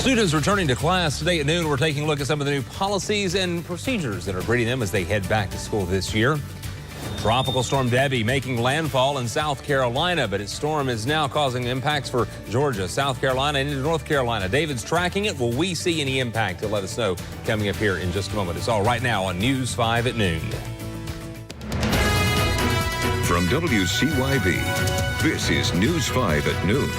Students returning to class today at noon. We're taking a look at some of the new policies and procedures that are greeting them as they head back to school this year. Tropical Storm Debby making landfall in South Carolina, but its storm is now causing impacts for Georgia, South Carolina, and into North Carolina. David's tracking it. Will we see any impact? He'll let us know coming up here in just a moment. It's all right now on News 5 at noon. From WCYB, this is News 5 at noon.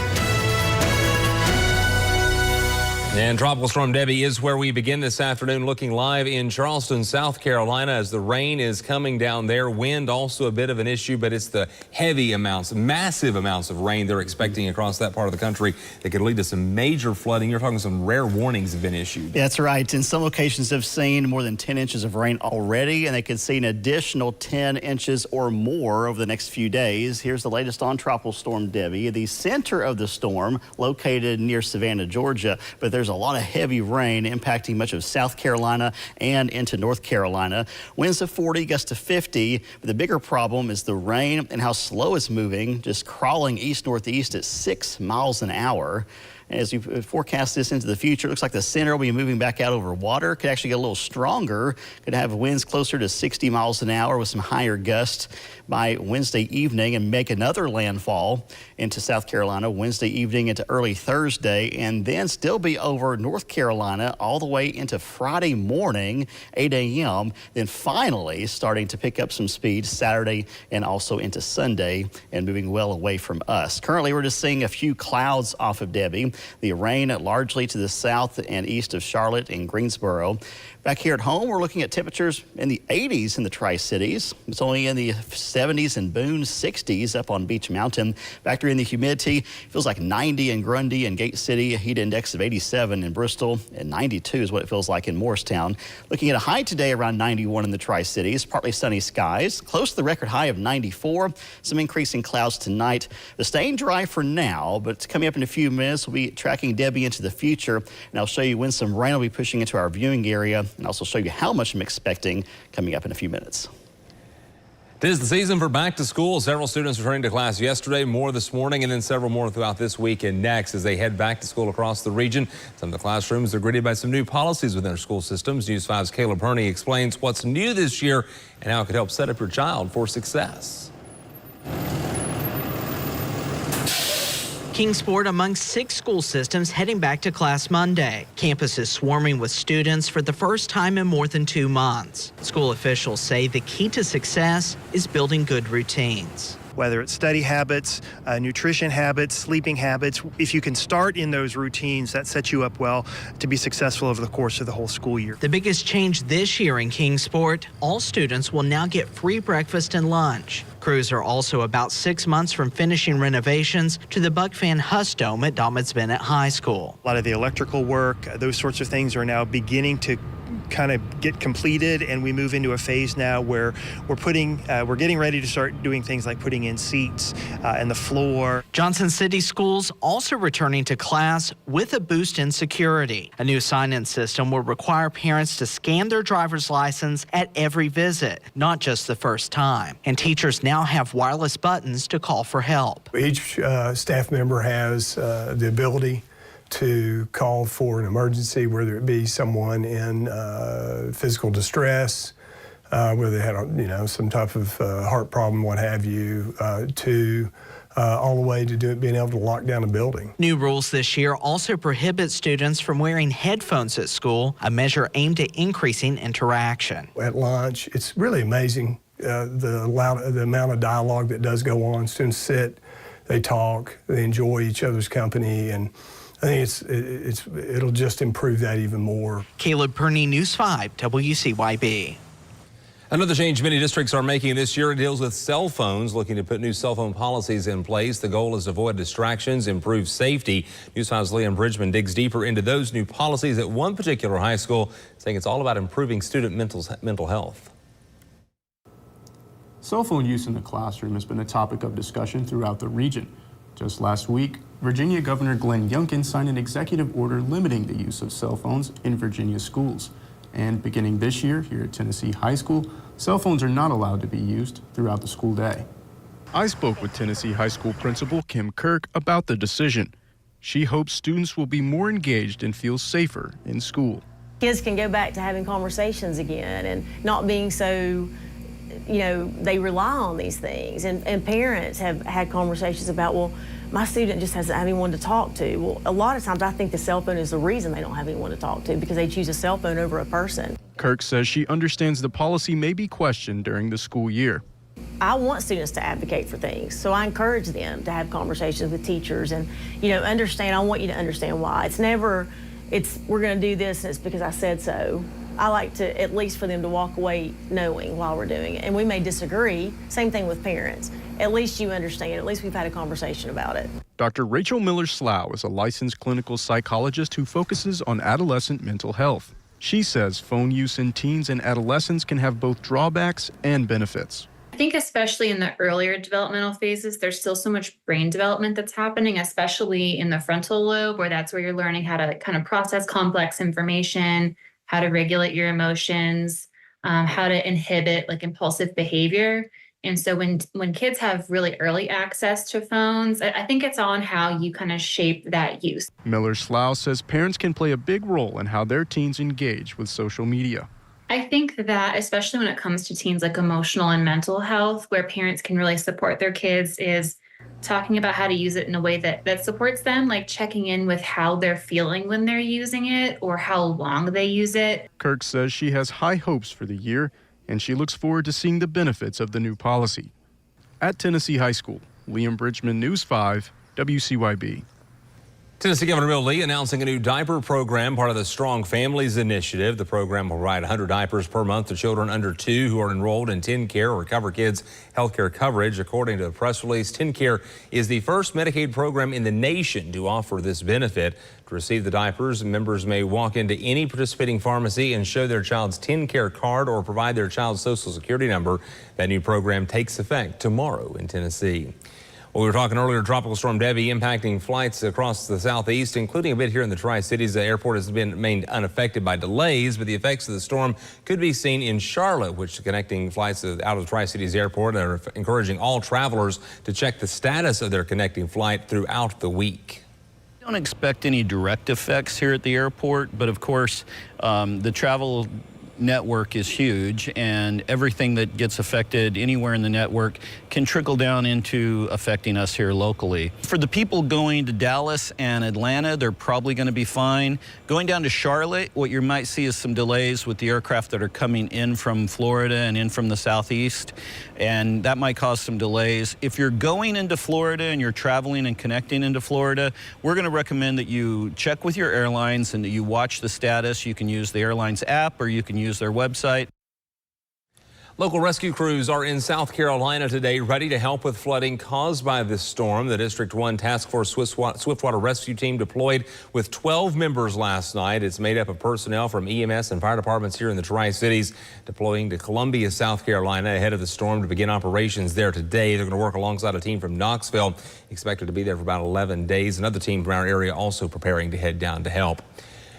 And Tropical Storm Debby is where we begin this afternoon, looking live in Charleston, South Carolina, as the rain is coming down there. Wind also a bit of an issue, but it's the heavy amounts, massive amounts of rain they're expecting across that part of the country that could lead to some major flooding. You're talking some rare warnings have been issued. That's right. And some locations have seen more than 10 inches of rain already, and they could see an additional 10 inches or more over the next few days. Here's the latest on Tropical Storm Debby. The center of the storm located near Savannah, Georgia, but there's a lot of heavy rain impacting much of South Carolina and into North Carolina. Winds of 40, gusts to 50. But the bigger problem is the rain and how slow it's moving, just crawling east-northeast at 6 miles an hour. As you forecast this into the future, it looks like the center will be moving back out over water. Could actually get a little stronger. Could have winds closer to 60 miles an hour with some higher gusts by Wednesday evening and make another landfall into South Carolina Wednesday evening into early Thursday, and then still be over North Carolina all the way into Friday morning, 8 a.m. Then finally starting to pick up some speed Saturday and also into Sunday and moving well away from us. Currently, we're just seeing a few clouds off of Debby. The rain largely to the south and east of Charlotte and Greensboro. Back here at home, we're looking at temperatures in the 80s in the Tri-Cities. It's only in the 70s in Boone, 60s up on Beach Mountain. Factor in the humidity, feels like 90 in Grundy and Gate City, a heat index of 87 in Bristol, and 92 is what it feels like in Morristown. Looking at a high today around 91 in the Tri-Cities, partly sunny skies, close to the record high of 94. Some increasing clouds tonight. But staying dry for now, but coming up in a few minutes, we'll be tracking Debby into the future, and I'll show you when some rain will be pushing into our viewing area, and also show you how much I'm expecting coming up in a few minutes. It is the season for back to school. Several students returning to class yesterday, more this morning, and then several more throughout this week and next as they head back to school across the region. Some of the classrooms are greeted by some new policies within their school systems. News 5's Caleb Perney explains what's new this year and how it could help set up your child for success. Kingsport among 6 school systems heading back to class Monday. Campus is swarming with students for the first time in more than 2 months. School officials say the key to success is building good routines. Whether it's study habits, nutrition habits, sleeping habits, if you can start in those routines, that sets you up well to be successful over the course of the whole school year. The biggest change this year in Kingsport, all students will now get free breakfast and lunch. Crews are also about 6 months from finishing renovations to the Buck Fan Huss Dome at Dommets Bennett High School. A lot of the electrical work, those sorts of things are now beginning to kind of get completed, and we move into a phase now where we're getting ready to start doing things like putting in seats and the floor. Johnson City Schools also returning to class with a boost in security. A new sign-in system will require parents to scan their driver's license at every visit, not just the first time. And teachers now have wireless buttons to call for help. Each staff member has the ability to call for an emergency, whether it be someone in physical distress, whether they had some type of heart problem, what have you, to all the way to being able to lock down a building. New rules this year also prohibit students from wearing headphones at school, a measure aimed at increasing interaction. At lunch, it's really amazing the amount of dialogue that does go on. Students sit, they talk, they enjoy each other's company, and I think it'll just improve that even more. Caleb Perney, News 5, WCYB. Another change many districts are making this year deals with cell phones, looking to put new cell phone policies in place. The goal is to avoid distractions, improve safety. News 5's Liam Bridgman digs deeper into those new policies at one particular high school, saying it's all about improving student mental health. Cell phone use in the classroom has been a topic of discussion throughout the region. Just last week, Virginia Governor Glenn Youngkin signed an executive order limiting the use of cell phones in Virginia schools. And beginning this year here at Tennessee High School, cell phones are not allowed to be used throughout the school day. I spoke with Tennessee High School Principal Kim Kirk about the decision. She hopes students will be more engaged and feel safer in school. Kids can go back to having conversations again and not being so, they rely on these things. And parents have had conversations about, well, my student just doesn't have anyone to talk to. Well, a lot of times I think the cell phone is the reason they don't have anyone to talk to, because they choose a cell phone over a person. Kirk says she understands the policy may be questioned during the school year. I want students to advocate for things, so I encourage them to have conversations with teachers and, understand. I want you to understand why. It's never, we're going to do this and it's because I said so. I like to, at least for them to walk away knowing while we're doing it. And we may disagree, same thing with parents. At least you understand, at least we've had a conversation about it. Dr. Rachel Miller-Slough is a licensed clinical psychologist who focuses on adolescent mental health. She says phone use in teens and adolescents can have both drawbacks and benefits. I think especially in the earlier developmental phases, there's still so much brain development that's happening, especially in the frontal lobe, where that's where you're learning how to kind of process complex information, how to regulate your emotions, how to inhibit like impulsive behavior. And so when kids have really early access to phones, I think it's on how you kind of shape that use. Miller-Slough says parents can play a big role in how their teens engage with social media. I think that especially when it comes to teens like emotional and mental health, where parents can really support their kids, is talking about how to use it in a way that supports them, like checking in with how they're feeling when they're using it or how long they use it. Kirk says she has high hopes for the year, and she looks forward to seeing the benefits of the new policy. At Tennessee High School, Liam Bridgman, News 5, WCYB. Tennessee Governor Bill Lee announcing a new diaper program, part of the Strong Families Initiative. The program will provide 100 diapers per month to children under 2 who are enrolled in TennCare or Cover Kids health care coverage. According to a press release, TennCare is the first Medicaid program in the nation to offer this benefit. To receive the diapers, members may walk into any participating pharmacy and show their child's TennCare card or provide their child's social security number. That new program takes effect tomorrow in Tennessee. Well, we were talking earlier, Tropical Storm Debby impacting flights across the southeast, including a bit here in the Tri-Cities. The airport has been remained unaffected by delays, but the effects of the storm could be seen in Charlotte, which is connecting flights out of the Tri-Cities airport. They're encouraging all travelers to check the status of their connecting flight throughout the week. Don't expect any direct effects here at the airport, but of course, the travel network is huge, and everything that gets affected anywhere in the network can trickle down into affecting us here locally. For the people going to Dallas and Atlanta, they're probably going to be fine. Going down to Charlotte, what you might see is some delays with the aircraft that are coming in from Florida and in from the southeast, and that might cause some delays. If you're going into Florida and you're traveling and connecting into Florida, we're going to recommend that you check with your airlines and that you watch the status. You can use the airline's app or you can use their website. Local rescue crews are in South Carolina today, ready to help with flooding caused by this storm. The District 1 Task Force Swiftwater Rescue Team deployed with 12 members last night. It's made up of personnel from EMS and fire departments here in the Tri-Cities, deploying to Columbia, South Carolina ahead of the storm to begin operations there today. They're going to work alongside a team from Knoxville, expected to be there for about 11 days. Another team from our area also preparing to head down to help.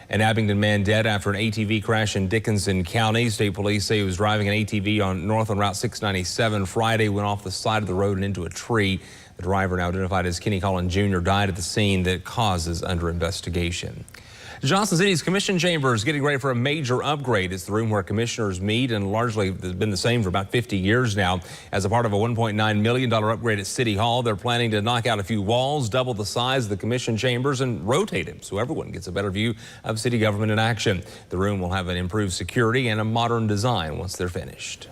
An Abingdon man dead after an ATV crash in Dickinson County. State police say he was driving an ATV north on Route 697 Friday, went off the side of the road and into a tree. The driver, now identified as Kenny Collins Jr., died at the scene. The cause is under investigation. Johnson City's commission chamber is getting ready for a major upgrade. It's the room where commissioners meet, and largely has been the same for about 50 years now. As a part of a $1.9 million upgrade at City Hall, they're planning to knock out a few walls, double the size of the commission chambers, and rotate them so everyone gets a better view of city government in action. The room will have an improved security and a modern design once they're finished.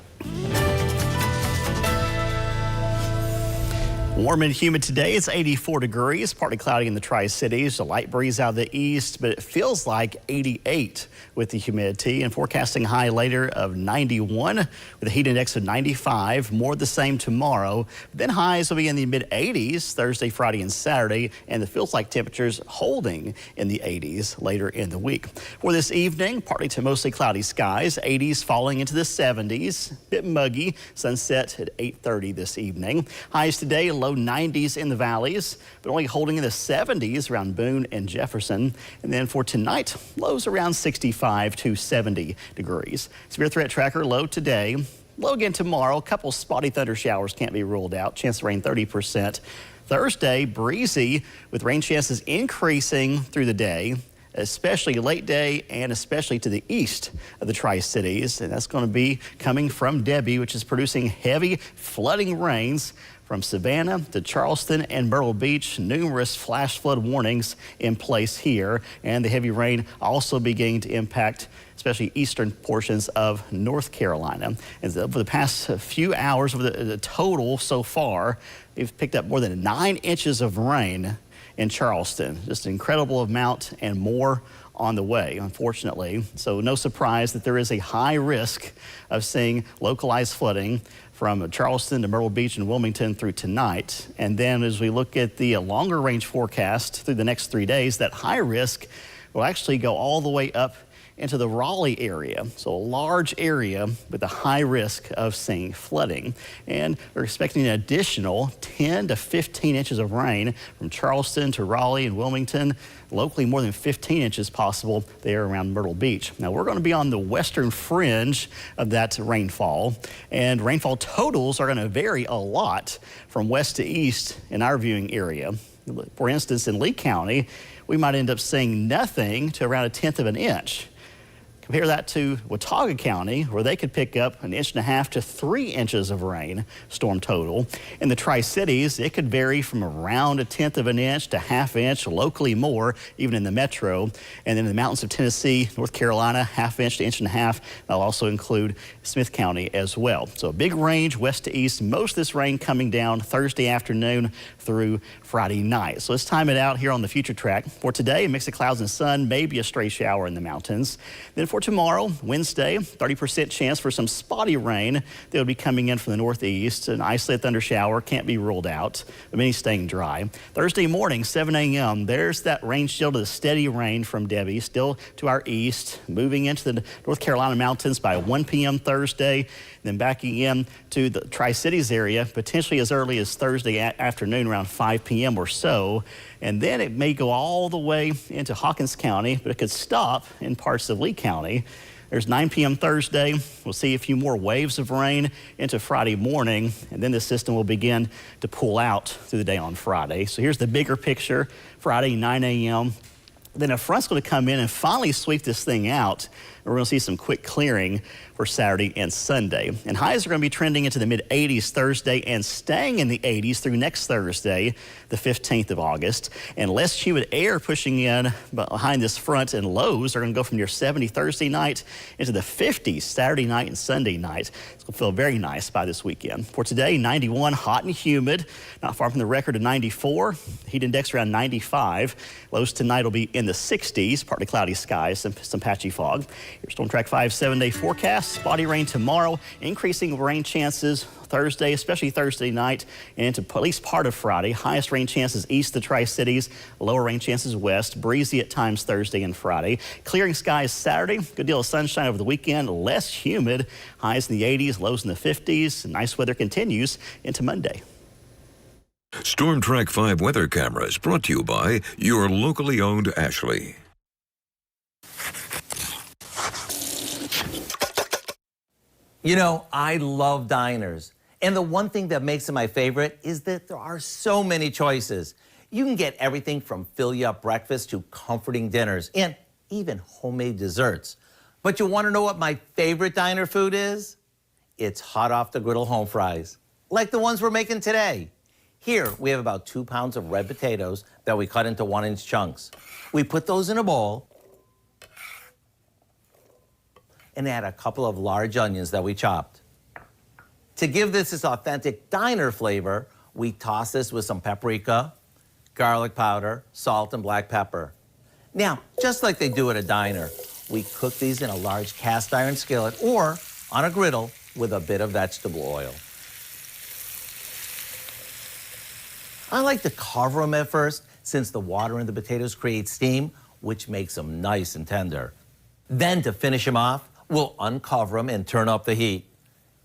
Warm and humid today. It's 84 degrees, partly cloudy in the Tri-Cities. A light breeze out of the east, but it feels like 88 with the humidity, and forecasting high later of 91 with a heat index of 95. More the same tomorrow. Then highs will be in the mid-80s Thursday, Friday, and Saturday, and it feels like temperatures holding in the 80s later in the week. For this evening, partly to mostly cloudy skies, 80s falling into the 70s. Bit muggy. Sunset at 8:30 this evening. Highs today, low 90s in the valleys, but only holding in the 70s around Boone and Jefferson. And then for tonight, lows around 65 to 70 degrees. Severe threat tracker low today, Low again tomorrow. A couple spotty thunder showers can't be ruled out. Chance of rain 30%. Thursday, breezy with rain chances increasing through the day, especially late day and especially to the east of the Tri-Cities. And that's going to be coming from Debby, which is producing heavy flooding rains from Savannah to Charleston and Myrtle Beach. Numerous flash flood warnings in place here, and the heavy rain also beginning to impact especially eastern portions of North Carolina. And over the past few hours, over the total so far, we've picked up more than 9 inches of rain in Charleston. Just an incredible amount and more on the way, unfortunately. So no surprise that there is a high risk of seeing localized flooding from Charleston to Myrtle Beach and Wilmington through tonight. And then as we look at the longer range forecast through the next 3 days, that high risk will actually go all the way up into the Raleigh area. So a large area with a high risk of seeing flooding. And we're expecting an additional 10 to 15 inches of rain from Charleston to Raleigh and Wilmington. Locally, more than 15 inches possible there around Myrtle Beach. Now, we're going to be on the western fringe of that rainfall, and rainfall totals are going to vary a lot from west to east in our viewing area. For instance, in Lee County, we might end up seeing nothing to around 1/10 of an inch. Compare that to Watauga County, where they could pick up 1.5 to 3 inches of rain, storm total. In the Tri-Cities, it could vary from around 1/10 of an inch to 1/2 inch, locally more, even in the metro. And then in the mountains of Tennessee, North Carolina, 1/2 inch to 1.5 inches. That'll also include Smith County as well. So a big range west to east. Most of this rain coming down Thursday afternoon through Friday night. So let's time it out here on the future track. For today, a mix of clouds and sun, maybe a stray shower in the mountains. Then for tomorrow, Wednesday, 30% chance for some spotty rain that will be coming in from the northeast. An isolated thunder shower can't be ruled out, but many staying dry. Thursday morning, 7 a.m., there's that rain shield of the steady rain from Debby, still to our east, moving into the North Carolina mountains by 1 p.m. Thursday, then backing in to the Tri-Cities area, potentially as early as Thursday afternoon around 5 p.m. or so. And then it may go all the way into Hawkins County, but it could stop in parts of Lee County. There's 9 p.m. Thursday. We'll see a few more waves of rain into Friday morning, and then the system will begin to pull out through the day on Friday. So here's the bigger picture. Friday, 9 a.m. Then a front's going to come in and finally sweep this thing out. We're going to see some quick clearing for Saturday and Sunday. And highs are going to be trending into the mid-80s Thursday and staying in the 80s through next Thursday, the 15th of August. And less humid air pushing in behind this front, and lows are going to go from near 70 Thursday night into the 50s Saturday night and Sunday night. It's going to feel very nice by this weekend. For today, 91, hot and humid, not far from the record of 94. Heat index around 95. Lows tonight will be in the 60s, partly cloudy skies, some patchy fog. Here's Storm Track 5 7-day forecast. Spotty rain tomorrow, increasing rain chances Thursday, especially Thursday night, and into at least part of Friday. Highest rain chances east of the Tri-Cities, lower rain chances west. Breezy at times Thursday and Friday. Clearing skies Saturday, good deal of sunshine over the weekend, less humid. Highs in the 80s, lows in the 50s. Nice weather continues into Monday. Storm Track 5 weather cameras brought to you by your locally owned Ashley. You know, I love diners. And the one thing that makes them my favorite is that there are so many choices. You can get everything from fill-you-up breakfast to comforting dinners and even homemade desserts. But you want to know what my favorite diner food is? It's hot off the griddle home fries, like the ones we're making today. Here, we have about 2 pounds of red potatoes that we cut into 1-inch chunks. We put those in a bowl and add a couple of large onions that we chopped. To give this authentic diner flavor, we toss this with some paprika, garlic powder, salt, and black pepper. Now, just like they do at a diner, we cook these in a large cast iron skillet or on a griddle with a bit of vegetable oil. I like to cover them at first since the water in the potatoes creates steam, which makes them nice and tender. Then to finish them off, we'll uncover them and turn up the heat.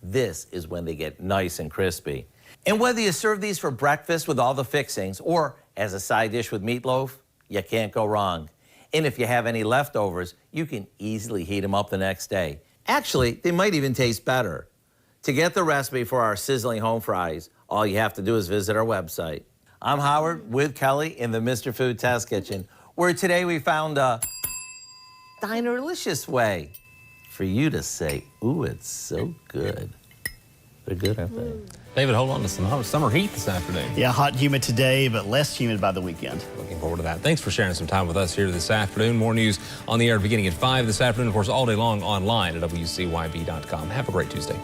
This is when they get nice and crispy. And whether you serve these for breakfast with all the fixings or as a side dish with meatloaf, you can't go wrong. And if you have any leftovers, you can easily heat them up the next day. Actually, they might even taste better. To get the recipe for our sizzling home fries, all you have to do is visit our website. I'm Howard with Kelly in the Mr. Food Test Kitchen, where today we found a Dinerlicious way for you to say, ooh, it's so good. They're good, aren't they? David, hold on to some summer heat this afternoon. Yeah, hot and humid today, but less humid by the weekend. Looking forward to that. Thanks for sharing some time with us here this afternoon. More news on the air beginning at 5 this afternoon. Of course, all day long online at WCYB.com. Have a great Tuesday.